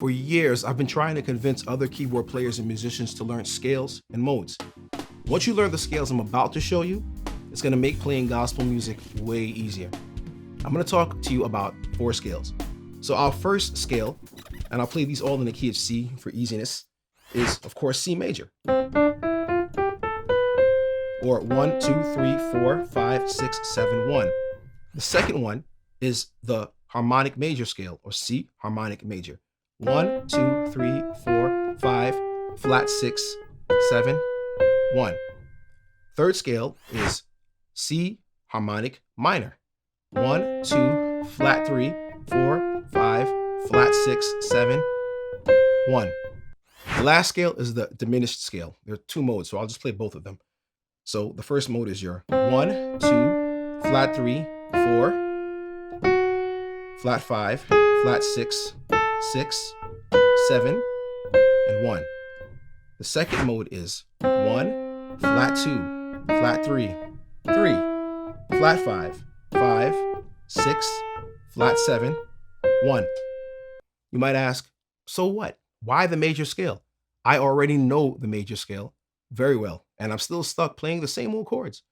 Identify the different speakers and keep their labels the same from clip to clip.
Speaker 1: For years, I've been trying to convince other keyboard players and musicians to learn scales and modes. Once you learn the scales I'm about to show you, it's going to make playing gospel music way easier. I'm going to talk to you about 4 scales. So our first scale, and I'll play these all in the key of C for easiness, is of course C major. Or 1, 2, 3, 4, 5, 6, 7, 1. The second one is the harmonic major scale, or C harmonic major. 1, 2, 3, 4, 5, flat 6, 7, 1. Third scale is C harmonic minor. 1, 2, flat 3, 4, 5, flat 6, 7, 1. The last scale is the diminished scale. There are 2 modes, so I'll just play both of them. So the first mode is your 1, 2, flat 3, 4, flat 5, flat 6, 6, 7, and 1. The second mode is 1, flat 2, flat 3, 3, flat 5, 5, 6, flat 7, 1. You might ask, so what? Why the major scale? I already know the major scale very well, and I'm still stuck playing the same old chords.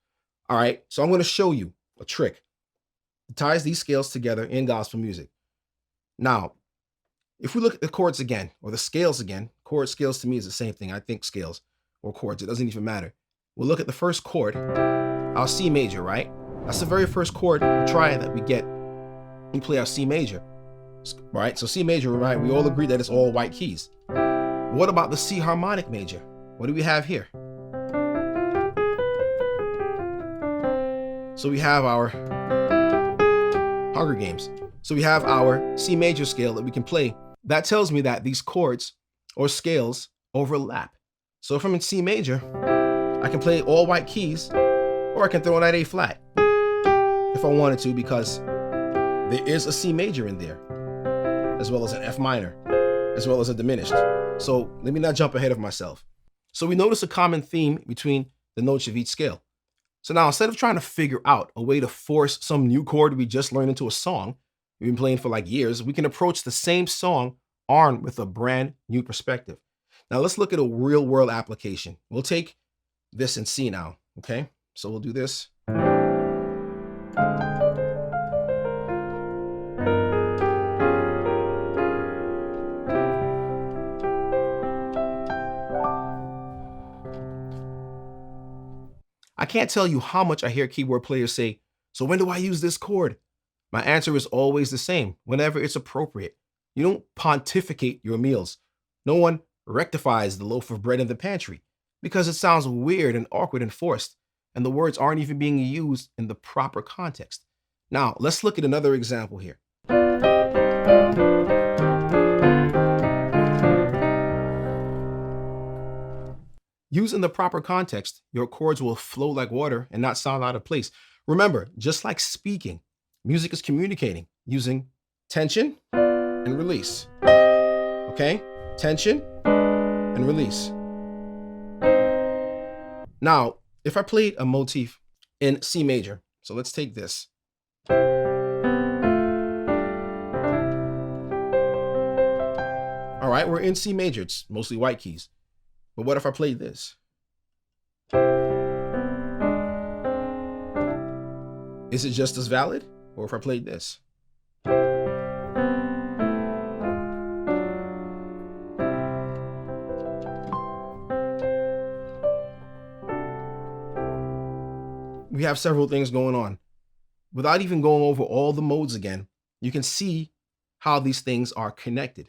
Speaker 1: All right, so I'm going to show you a trick that ties these scales together in gospel music. Now, if we look at the chords again, or the scales again, chord scales to me is the same thing. I think scales or chords, it doesn't even matter. We'll look at the first chord, our C major, right? That's the very first chord or triad that we get when we play our C major, right? So C major, right? We all agree that it's all white keys. What about the C harmonic major? What do we have here? So we have our Hunger Games. So we have our C major scale that we can play. That tells me that these chords or scales overlap. So if I'm in C major, I can play all white keys, or I can throw in that A flat if I wanted to, because there is a C major in there, as well as an F minor, as well as a diminished. So let me not jump ahead of myself. So we notice a common theme between the notes of each scale. So now, instead of trying to figure out a way to force some new chord we just learned into a song we've been playing for like years, we can approach the same song armed with a brand new perspective. Now let's look at a real world application. We'll take this in C now, okay? So we'll do this. I can't tell you how much I hear keyboard players say, so when do I use this chord? My answer is always the same, whenever it's appropriate. You don't pontificate your meals. No one rectifies the loaf of bread in the pantry because it sounds weird and awkward and forced, and the words aren't even being used in the proper context. Now, let's look at another example here. Used in the proper context, your chords will flow like water and not sound out of place. Remember, just like speaking, music is communicating using tension and release. Okay? Tension and release. Now, if I played a motif in C major, so let's take this. All right, we're in C major. It's mostly white keys. But what if I played this? Is it just as valid? Or if I played this? We have several things going on. Without even going over all the modes again, you can see how these things are connected.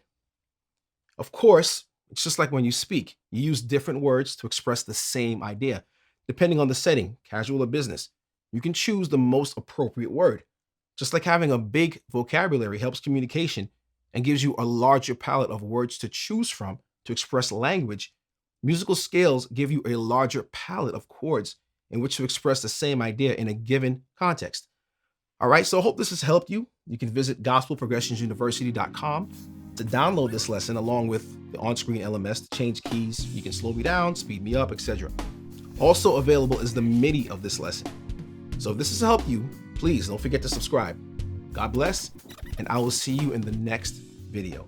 Speaker 1: Of course, it's just like when you speak. You use different words to express the same idea. Depending on the setting, casual or business, you can choose the most appropriate word. Just like having a big vocabulary helps communication and gives you a larger palette of words to choose from to express language, musical scales give you a larger palette of chords in which to express the same idea in a given context. All right, so I hope this has helped you. You can visit gospelprogressionsuniversity.com to download this lesson along with the on-screen LMS to change keys. You can slow me down, speed me up, etc. Also available is the MIDI of this lesson. So if this has helped you, please don't forget to subscribe. God bless, and I will see you in the next video.